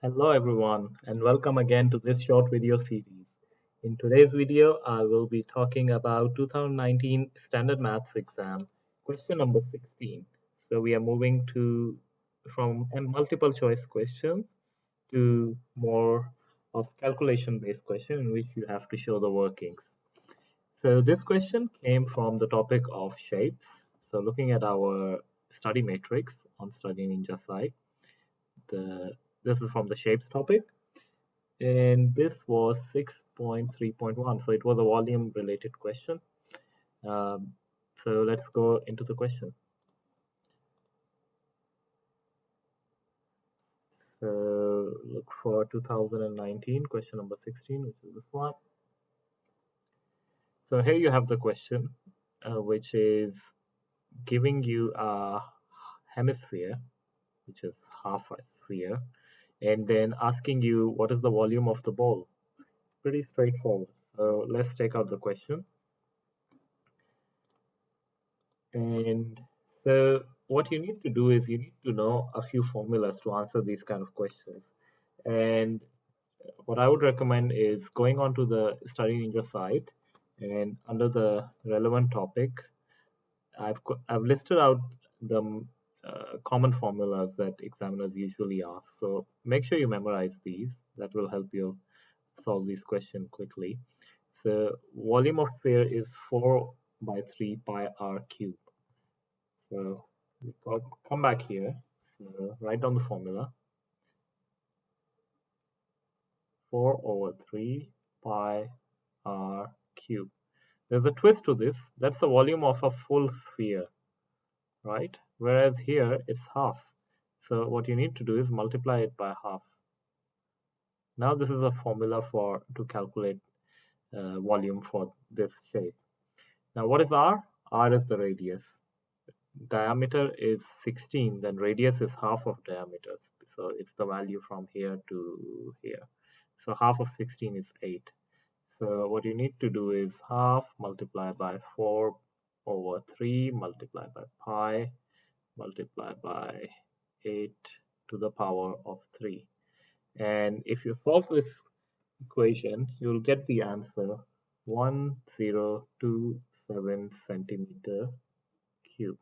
Hello everyone and welcome again to this short video series. In today's video, I will be talking about 2019 Standard Maths exam, question number 16. So we are moving from a multiple choice question to more of calculation based question in which you have to show the workings. So this question came from the topic of shapes. So looking at our study matrix on StudyNinja site, this is from the shapes topic and this was 6.3.1, so it was a volume related question. So let's go into the question. So look for 2019 question number 16, which is this one. So here you have the question, which is giving you a hemisphere, which is half a sphere, and then asking you what is the volume of the ball. Pretty straightforward. So let's take out the question. And so what you need to do is you need to know a few formulas to answer these kind of questions. And what I would recommend is going on to the StudyNinja site and under the relevant topic, I've listed out the common formulas that examiners usually ask. So make sure you memorize these. That will help you solve these questions quickly. So volume of sphere is 4 by 3 pi r cubed. So we come back here, so write down the formula 4 over 3 pi r cubed. There's a twist to this. That's the volume of a full sphere, right? Whereas here it's half. So what you need to do is multiply it by half. Now this is a formula to calculate volume for this shape. Now what is r? R is the radius. Diameter is 16, then radius is half of diameter. So it's the value from here to here. So half of 16 is 8. So what you need to do is half multiply by 4 over 3 multiply by pi multiply by 8 to the power of 3. And if you solve this equation, you'll get the answer 1027 centimeter cube.